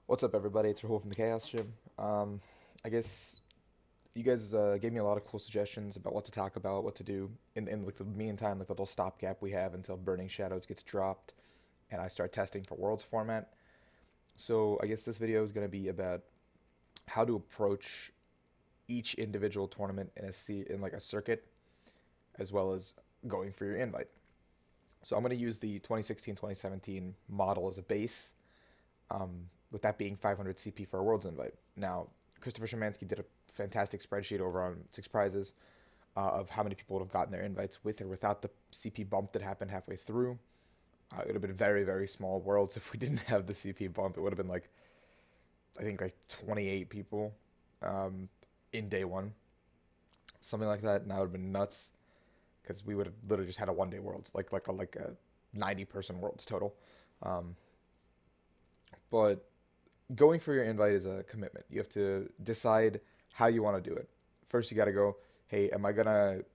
What's up, everybody? It's Rahul from the Chaos Gym. I guess you guys gave me a lot of cool suggestions about what to talk about, what to do in like the meantime, like the little stopgap we have until Burning Shadows gets dropped, and I start testing for Worlds format. So I guess this video is going to be about how to approach each individual tournament in like a circuit, as well as going for your invite. So I'm going to use the 2016-2017 model as a base, with that being 500 CP for a Worlds invite. Now, Christopher Szymanski did a fantastic spreadsheet over on Six Prizes of how many people would have gotten their invites with or without the CP bump that happened halfway through. It would have been very, very small Worlds if we didn't have the CP bump. It would have been like, I think, like 28 people in day one, something like that. And that would have been nuts because we would have literally just had a 1 day Worlds, like a 90-person Worlds total. Um, but going for your invite is a commitment. You have to decide how you want to do it. First, you got to go, hey, am I going to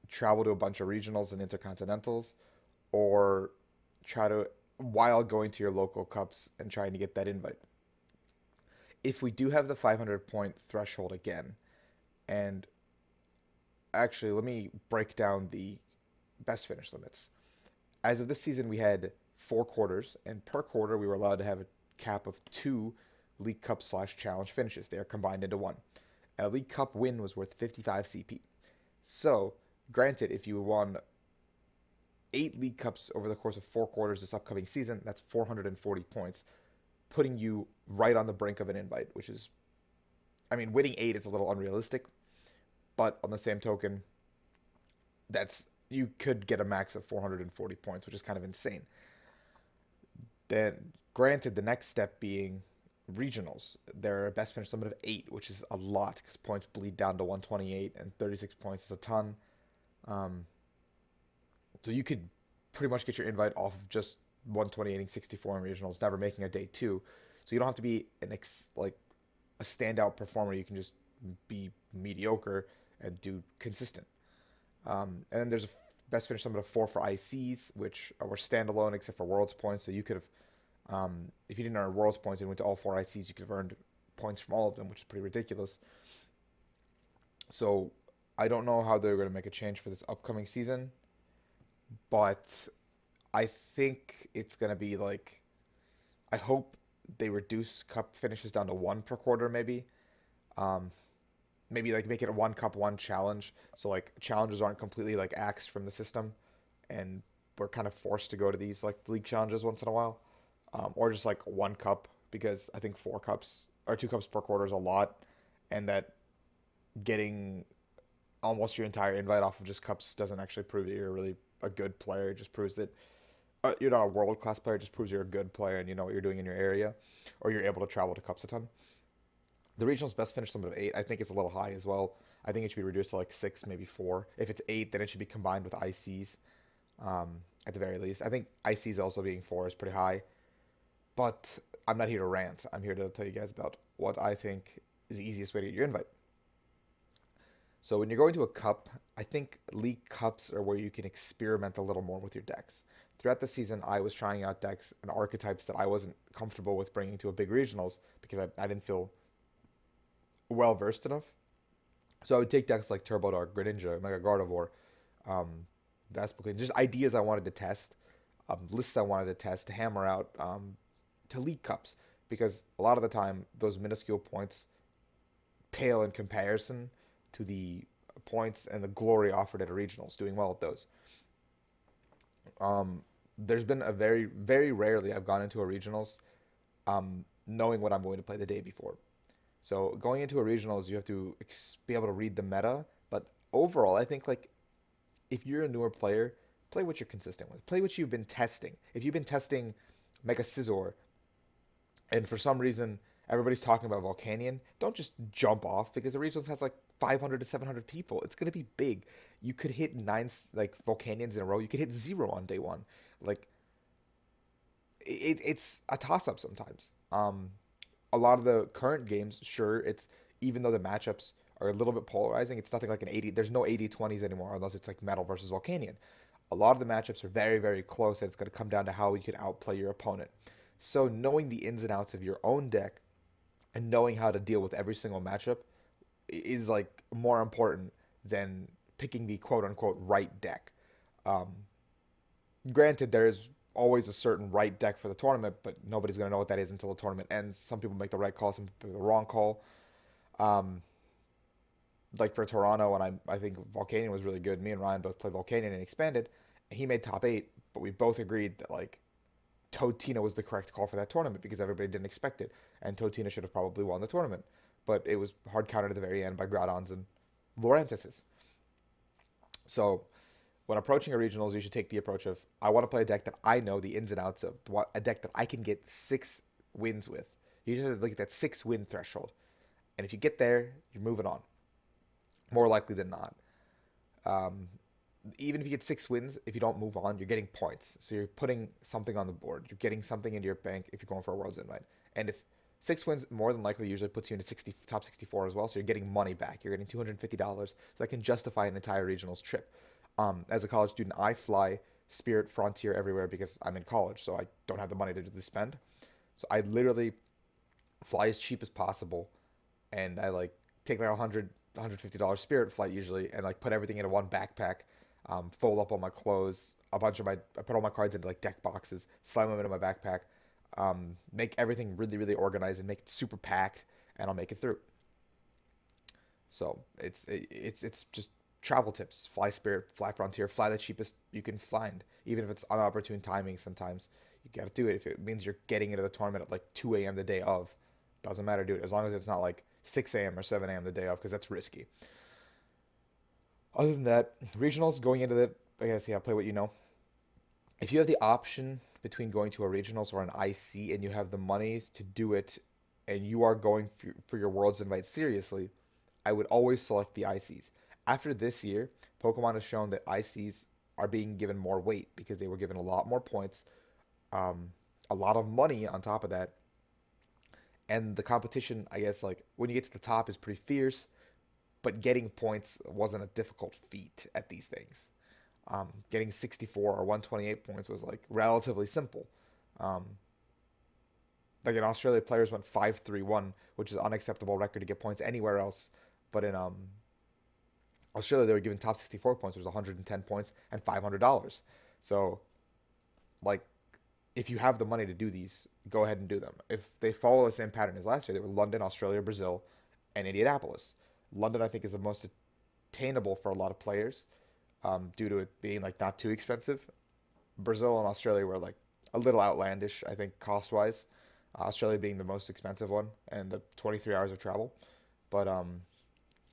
travel to a bunch of regionals and intercontinentals, or try to, while going to your local cups and trying to get that invite? If we do have the 500 point threshold again, and actually, let me break down the best finish limits. As of this season, we had 4 quarters, and per quarter, we were allowed to have a cap of two League Cup slash Challenge finishes. They are combined into one. And a League Cup win was worth 55 CP. So, granted, if you won 8 League Cups over the course of 4 quarters this upcoming season, that's 440 points, putting you right on the brink of an invite, which is, I mean, winning 8 is a little unrealistic, but on the same token, that's you could get a max of 440 points, which is kind of insane. Then, granted, the next step being regionals. Their best finish limit of 8, which is a lot because points bleed down to 128, and 36 points is a ton. Um, so you could pretty much get your invite off of just 128 and 64 in regionals, never making a day two. So you don't have to be like a standout performer. You can just be mediocre and do consistent. And then there's a best finish limit of 4 for ICs, which were standalone except for Worlds points. So you could have, if you didn't earn Worlds points and went to all 4 ICs, you could have earned points from all of them, which is pretty ridiculous. So I don't know how they're going to make a change for this upcoming season, but I think it's going to be like, I hope they reduce cup finishes down to 1 per quarter, maybe. Um, Maybe like make it a one cup, one challenge. So like challenges aren't completely like axed from the system, and we're kind of forced to go to these like league challenges once in a while, or just like one cup because I think 4 cups or 2 cups per quarter is a lot, and that getting almost your entire invite off of just cups doesn't actually prove that you're really a good player. It just proves that you're not a world class player. It just proves you're a good player and you know what you're doing in your area, or you're able to travel to cups a ton. The regional's best finish limit of 8, I think it's a little high as well. I think it should be reduced to like 6, maybe 4. If it's 8, then it should be combined with ICs, at the very least. I think ICs also being 4 is pretty high. But I'm not here to rant. I'm here to tell you guys about what I think is the easiest way to get your invite. So when you're going to a cup, I think League Cups are where you can experiment a little more with your decks. Throughout the season, I was trying out decks and archetypes that I wasn't comfortable with bringing to a big regionals because I didn't feel well versed enough. So I would take decks like Turbo Dark, Greninja, Mega Gardevoir, um, Vespiquen, just ideas I wanted to test, lists I wanted to test to hammer out to League Cups, because a lot of the time those minuscule points pale in comparison to the points and the glory offered at a regionals. Doing well at those. There's been a very rarely I've gone into a regionals knowing what I'm going to play the day before. So going into a regionals, you have to be able to read the meta. But overall, I think like if you're a newer player, play what you're consistent with. Play what you've been testing. If you've been testing Mega Scizor, and for some reason everybody's talking about Volcanion, don't just jump off because the regionals has like 500 to 700 people. It's gonna be big. You could hit nine like Volcanions in a row. You could hit 0 on day one. Like it's a toss up sometimes. A lot of the current games, sure, it's even though the matchups are a little bit polarizing, it's nothing like an 80. There's no 80-20s anymore unless it's like Metal versus Volcanion. A lot of the matchups are very close, and it's going to come down to how you can outplay your opponent. So knowing the ins and outs of your own deck and knowing how to deal with every single matchup is like more important than picking the quote unquote right deck. Um, Granted, there is always a certain right deck for the tournament, but nobody's gonna know what that is until the tournament ends. Some people make the right call, some people make the wrong call. Um, like for Toronto, and I think Volcanion was really good. Me and Ryan both played Volcanion and expanded. And he made top eight, but we both agreed that like Totina was the correct call for that tournament because everybody didn't expect it, and Totina should have probably won the tournament. But it was hard countered at the very end by Groudons and Laurantises. So when approaching a regionals, you should take the approach of I want to play a deck that I know the ins and outs of, a deck that I can get 6 wins with. You just have to look at that 6 win threshold, and if you get there, you're moving on. More likely than not. Um, Even if you get 6 wins, if you don't move on, you're getting points. So you're putting something on the board. You're getting something into your bank if you're going for a World's Invite. And if 6 wins more than likely usually puts you into top 64 as well. So you're getting money back. You're getting $250. So that can justify an entire regionals trip. As a college student, I fly Spirit Frontier everywhere because I'm in college. So I don't have the money to spend. So I literally fly as cheap as possible. And I like take like $150 Spirit flight usually and like put everything into one backpack, fold up all my clothes, I put all my cards into like deck boxes, slam them into my backpack, make everything really, really organized and make it super packed, and I'll make it through. So it's just travel tips. Fly Spirit, fly Frontier, fly the cheapest you can find. Even if it's unopportune timing sometimes. You gotta do it. If it means you're getting into the tournament at like 2 a.m. the day of, doesn't matter, do it. As long as it's not like 6 a.m. or 7 a.m. the day of, because that's risky. Other than that, regionals going into the, I guess, yeah, play what you know. If you have the option between going to a regionals or an IC and you have the monies to do it and you are going for your World's Invite seriously, I would always select the ICs. After this year, Pokemon has shown that ICs are being given more weight because they were given a lot more points, um, a lot of money on top of that, and the competition, I guess, like when you get to the top is pretty fierce, but getting points wasn't a difficult feat at these things. Getting 64 or 128 points was like relatively simple. Um, like in Australia, players went 5-3-1, which is an unacceptable record to get points anywhere else. But in Australia, they were given top 64 points, which was 110 points and $500. So, like, if you have the money to do these, go ahead and do them. If they follow the same pattern as last year, they were London, Australia, Brazil, and Indianapolis. London, I think, is the most attainable for a lot of players, due to it being like not too expensive. Brazil and Australia were like a little outlandish, I think, cost wise. Australia being the most expensive one and the 23 hours of travel. But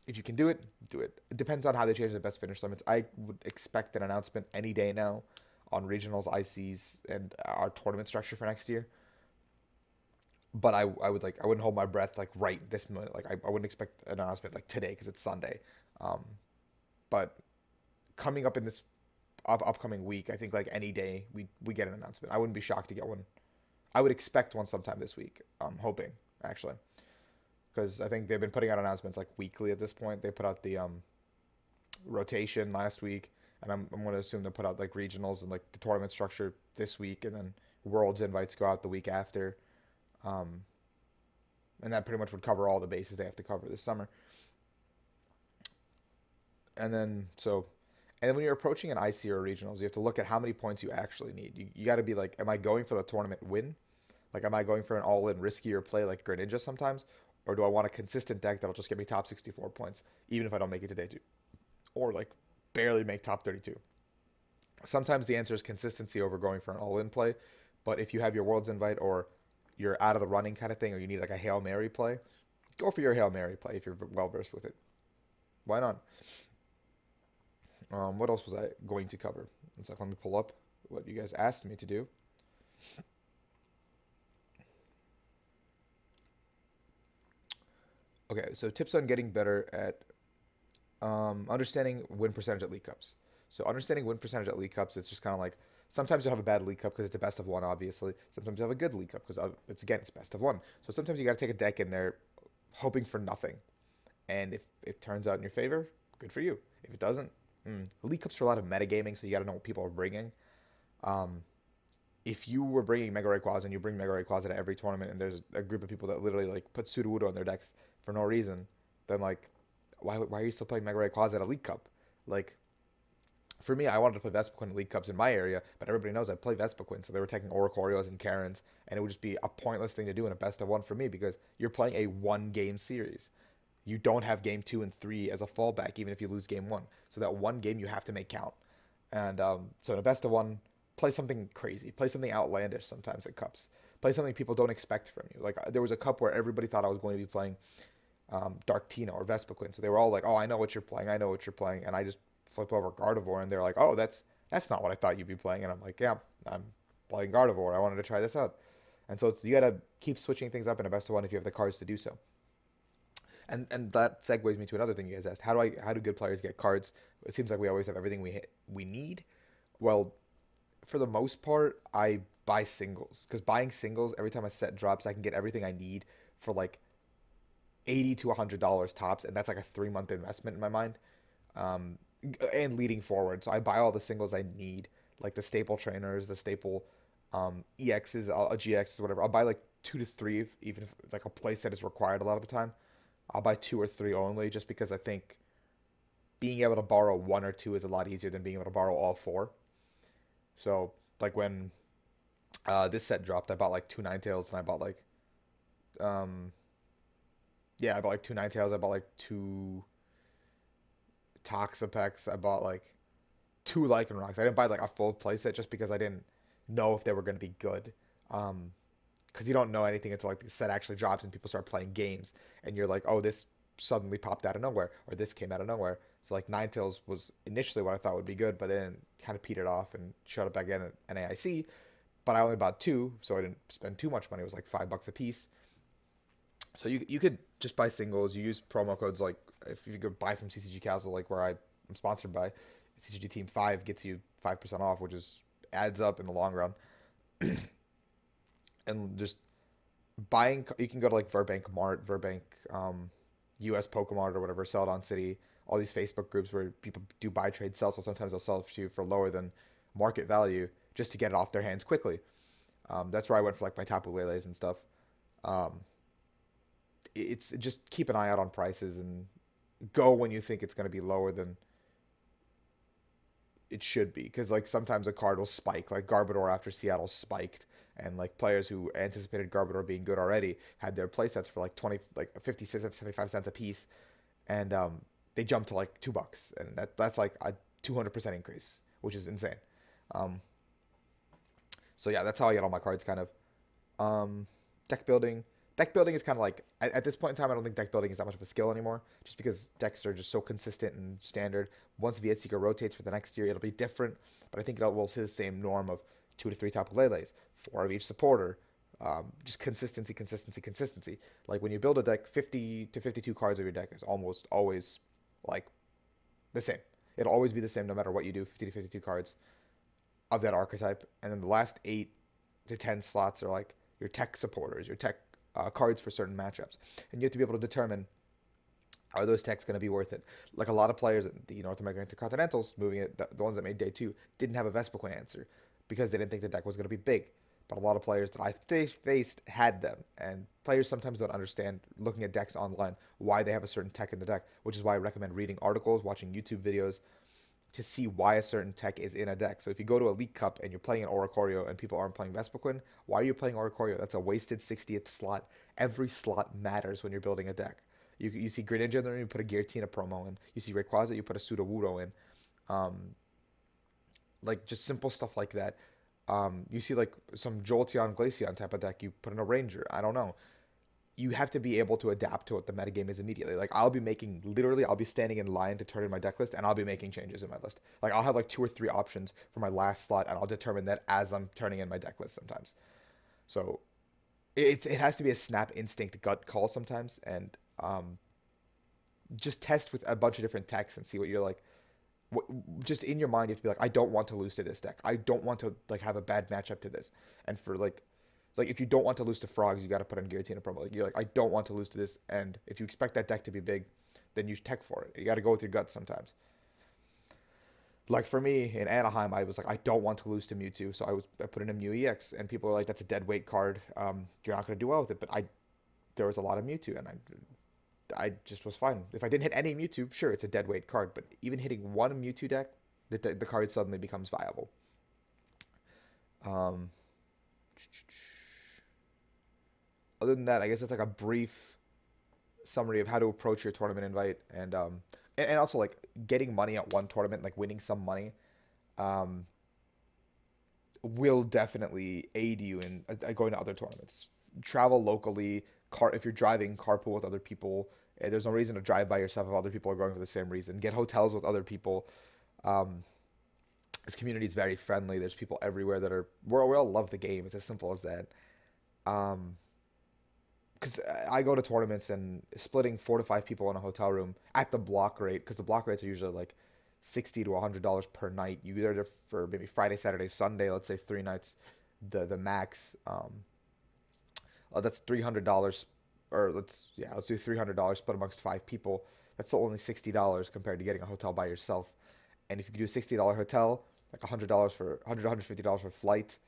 if you can do it, do it. It depends on how they change the best finish limits. I would expect an announcement any day now on regionals, ICs, and our tournament structure for next year. But I wouldn't hold my breath like right this minute. Like I wouldn't expect an announcement like today because it's Sunday. Um, but coming up in this upcoming week, I think like any day we get an announcement. I wouldn't be shocked to get one. I would expect one sometime this week. I'm hoping actually because I think they've been putting out announcements like weekly at this point. They put out the rotation last week, and I'm going to assume they'll put out like regionals and like the tournament structure this week, and then Worlds invites go out the week after. Um, and that pretty much would cover all the bases they have to cover this summer. And then so, and then when you're approaching an IC or regionals, you have to look at how many points you actually need. You got to be like, am I going for the tournament win? Like, am I going for an all-in riskier play like Greninja sometimes, or do I want a consistent deck that'll just get me top 64 points even if I don't make it to day two, or like barely make top 32? Sometimes the answer is consistency over going for an all-in play, but if you have your Worlds invite or you're out of the running kind of thing, or you need like a Hail Mary play, go for your Hail Mary play if you're well versed with it. Why not? What else was I going to cover? It's like, let me pull up what you guys asked me to do. Okay, so tips on getting better at understanding win percentage at League Cups. So understanding win percentage at League Cups, it's just kind of like sometimes you'll have a bad League Cup because it's a best of one, obviously. Sometimes you have a good League Cup because it's best of one. So sometimes you got to take a deck in there hoping for nothing. And if it turns out in your favor, good for you. If it doesn't, League Cups are a lot of metagaming, so you got to know what people are bringing. Um, if you were bringing Mega Rayquaza and you bring Mega Rayquaza to every tournament, and there's a group of people that literally like put Sudowoodo in their decks for no reason, then like, why are you still playing Mega Rayquaza at a League Cup? Like, for me, I wanted to play Vespiquen in League Cups in my area, but everybody knows I play Vespiquen, so they were taking Oricorios and Karens, and it would just be a pointless thing to do in a best of one for me because you're playing a one game series. You don't have game two and three as a fallback, even if you lose game one. So that one game you have to make count. And so in a best of one, play something crazy, play something outlandish sometimes at cups, play something people don't expect from you. Like there was a cup where everybody thought I was going to be playing Dark Tina or Vespiquen, so they were all like, "Oh, I know what you're playing, I know what you're playing," and I just flip over Gardevoir, and they're like, "Oh, that's not what I thought you'd be playing," and I'm like, "Yeah, I'm playing Gardevoir. I wanted to try this out," and so you gotta keep switching things up in a best of one if you have the cards to do so. And that segues me to another thing you guys asked. How do good players get cards? It seems like we always have everything we need. Well, for the most part, I buy singles because buying singles every time a set drops, I can get everything I need for like $80 to $100 tops, and that's like a 3 month investment in my mind. Um, and leading forward, so I buy all the singles I need, like the staple trainers, the staple EXs, GXs, whatever. I'll buy like two to three, even if like a playset is required a lot of the time. I'll buy two or three only, just because I think being able to borrow one or two is a lot easier than being able to borrow all four. So like when this set dropped, I bought like two Ninetales, and I bought like um yeah, I bought like two Ninetales, I bought like two Toxapex, I bought like two Lycanrocs. I didn't buy like a full playset just because I didn't know if they were going to be good. Because you don't know anything until like the set actually drops and people start playing games, and you're like, oh, this suddenly popped out of nowhere, or this came out of nowhere. So like Ninetales was initially what I thought would be good, but then kind of petered off and showed up again at NAIC. But I only bought two, so I didn't spend too much money. It was like $5 a piece. So you could just buy singles. You use promo codes like if you go buy from CCG Castle, like where I'm sponsored by, CCG Team 5 gets you 5% off, which is adds up in the long run. And just buying, you can go to like Verbank Mart, Verbank US Pokemart or whatever, Celadon City, all these Facebook groups where people do buy, trade, sell. So sometimes they'll sell it to you for lower than market value just to get it off their hands quickly. That's where I went for like my Tapu Leles and stuff. Um, it's just keep an eye out on prices and go when you think it's going to be lower than it should be, because like sometimes a card will spike, like Garbodor after Seattle spiked, and like players who anticipated Garbodor being good already had their playsets for like 20, like 56 75 cents a piece, and they jumped to like $2, and that's like a 200% increase, which is insane. um so yeah, that's how I get all my cards kind of. um Deck building. Deck building is kind of like at this point in time, I don't think deck building is that much of a skill anymore, just because decks are just so consistent and standard. Once Viet Seeker rotates for the next year, it'll be different, but I think will see the same norm of two to three Tapu Leles, four of each supporter. Just consistency, consistency, consistency. Like when you build a deck, 50 to 52 cards of your deck is almost always like the same. It'll always be the same no matter what you do. 50 to 52 cards of that archetype, and then the last 8 to 10 slots are like your tech supporters, your tech cards for certain matchups, and you have to be able to determine, are those techs going to be worth it. Like a lot of players at the North American Intercontinentals, moving it, the ones that made day two, didn't have a Vespiquen answer because they didn't think the deck was going to be big. But a lot of players that I faced had them, and players sometimes don't understand, looking at decks online, why they have a certain tech in the deck, which is why I recommend reading articles, watching YouTube videos, to see why a certain tech is in a deck. So if you go to a League Cup and you're playing an Oricorio and people aren't playing Vespiquen, why are you playing Oricorio? That's a wasted 60th slot. Every slot matters when you're building a deck. You see Greninja in there, you put a Giratina promo in. You see Rayquaza, you put a Sudowoodo in. Um, like just simple stuff like that. You see like some Jolteon Glaceon type of deck, you put in a Ranger. I don't know. You have to be able to adapt to what the metagame is immediately. Like I'll be standing in line to turn in my deck list, and I'll be making changes in my list. Like I'll have like two or three options for my last slot, and I'll determine that as I'm turning in my deck list sometimes. So it has to be a snap instinct gut call sometimes, and just test with a bunch of different techs and see what you're like. Just in your mind, you have to be like, I don't want to lose to this deck. I don't want to like have a bad matchup to this. And for like if you don't want to lose to frogs, you got to put in Giratina promo. Like you're like, I don't want to lose to this, and if you expect that deck to be big, then you tech for it. You got to go with your gut sometimes. Like for me in Anaheim, I was like, I don't want to lose to Mewtwo, so I put in a Mew EX, and people are like, that's a dead weight card. You're not gonna do well with it. But there was a lot of Mewtwo, and I just was fine. If I didn't hit any Mewtwo, sure, it's a dead weight card. But even hitting one Mewtwo deck, the card suddenly becomes viable. Um, Other than that, I guess it's like a brief summary of how to approach your tournament invite, and also like getting money at one tournament, like winning some money, um, will definitely aid you in going to other tournaments. Travel locally, if you're driving, carpool with other people. There's no reason to drive by yourself if other people are going for the same reason. Get hotels with other people. Um, this community is very friendly. There's people everywhere that are we all love the game. It's as simple as that. Um, because I go to tournaments and splitting 4 to 5 people in a hotel room at the block rate, because the block rates are usually like $60 to $100 per night. You there for maybe Friday, Saturday, Sunday. Let's say 3 nights, the max. That's $300, or let's do $300 split amongst 5 people. That's still only $60 compared to getting a hotel by yourself. And if you could do a $60 hotel, like $100 for $150 for flight,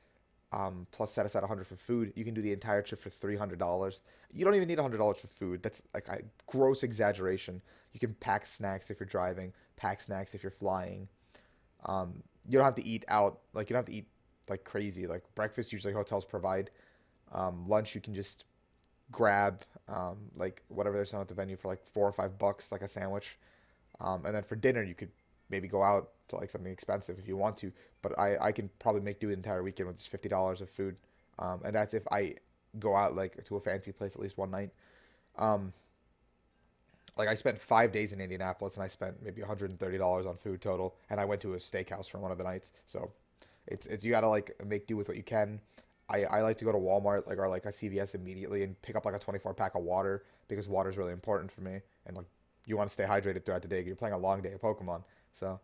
plus set aside 100 for food, you can do the entire trip for $300. You don't even need $100 for food. That's like a gross exaggeration. You can pack snacks if you're driving, pack snacks if you're flying. You don't have to eat out. Like you don't have to eat like crazy. Like breakfast, usually hotels provide. Lunch, you can just grab like whatever they're selling at the venue for like $4 or $5, like a sandwich. And then for dinner, you could maybe go out to like something expensive if you want to. But I can probably make do the entire weekend with just $50 of food. And that's if I go out like to a fancy place at least one night. Um, like I spent 5 days in Indianapolis and I spent maybe $130 on food total. And I went to a steakhouse for one of the nights. So it's you gotta like make do with what you can. I like to go to Walmart or like a CVS immediately and pick up like a 24 pack of water, because water is really important for me. And like you want to stay hydrated throughout the day. You're playing a long day of Pokemon. So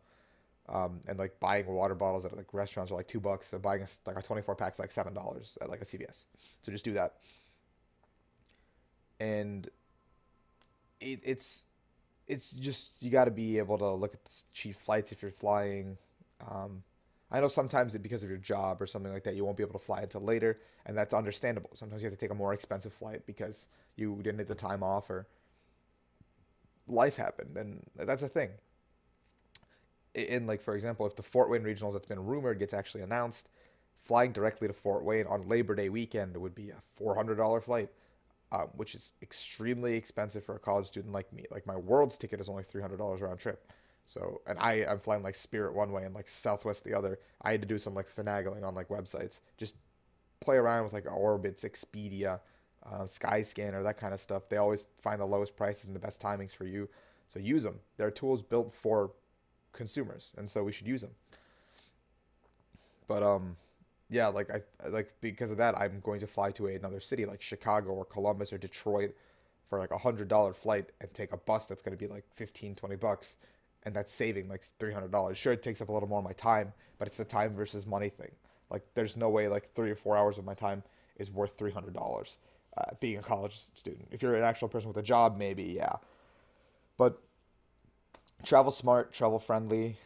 and like buying water bottles at like restaurants are like $2. So buying like a 24 pack is like $7 at like a CVS. So just do that. And it's just you got to be able to look at the cheap flights if you're flying. Um, I know sometimes because of your job or something like that, you won't be able to fly until later, and that's understandable. Sometimes you have to take a more expensive flight because you didn't get the time off or life happened, and that's a thing. In like for example, if the Fort Wayne regionals that's been rumored gets actually announced, flying directly to Fort Wayne on Labor Day weekend would be a $400 flight, which is extremely expensive for a college student like me. Like my World's ticket is only $300 round trip. So, and I'm flying like Spirit one way and like Southwest the other. I had to do some like finagling on like websites, just play around with like Orbitz, Expedia, Skyscanner, that kind of stuff. They always find the lowest prices and the best timings for you. So use them. They're tools built for consumers, and so we should use them. But yeah, like I like because of that, I'm going to fly to another city like Chicago or Columbus or Detroit for like $100 flight and take a bus that's going to be like 15, $20, and that's saving like $300. Sure, it takes up a little more of my time, but it's the time versus money thing. Like there's no way like 3 or 4 hours of my time is worth $300. Being a college student, if you're an actual person with a job, maybe yeah, but travel smart, travel friendly,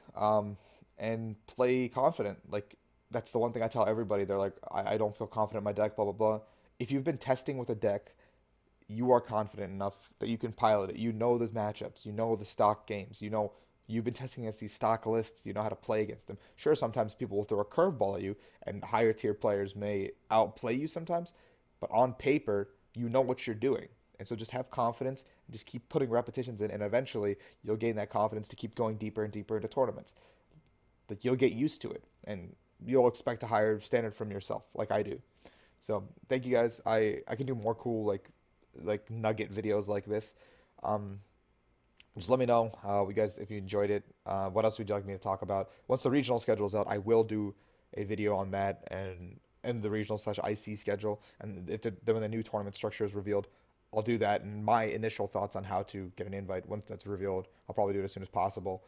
and play confident. Like that's the one thing I tell everybody. They're like, I don't feel confident in my deck, blah blah blah. If you've been testing with a deck, you are confident enough that you can pilot it. You know the matchups, you know the stock games, you know you've been testing against these stock lists, you know how to play against them. Sure, sometimes people will throw a curveball at you, and higher tier players may outplay you sometimes, but on paper, you know what you're doing. And so just have confidence and just keep putting repetitions in, and eventually you'll gain that confidence to keep going deeper and deeper into tournaments. Like you'll get used to it, and you'll expect a higher standard from yourself, like I do. So thank you guys. I can do more cool like nugget videos like this. Um, just let me know you guys if you enjoyed it. What else would you like me to talk about? Once the regional schedule is out, I will do a video on that and the regional slash IC schedule. And if when the new tournament structure is revealed, I'll do that. And my initial thoughts on how to get an invite once that's revealed, I'll probably do it as soon as possible.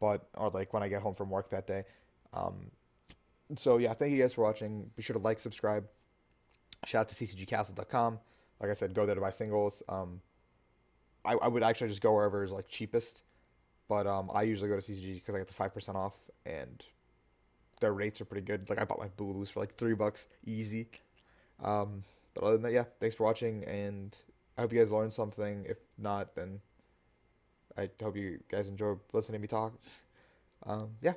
But or like when I get home from work that day. Um, so yeah, thank you guys for watching. Be sure to like, subscribe. Shout out to ccgcastle.com. Like I said, go there to buy singles. I would actually just go wherever is like cheapest, but I usually go to CCG because I get the 5% off, and their rates are pretty good. Like I bought my Booloos for like $3 easy. But other than that, yeah, thanks for watching, and I hope you guys learned something. If not, then I hope you guys enjoy listening to me talk. Yeah,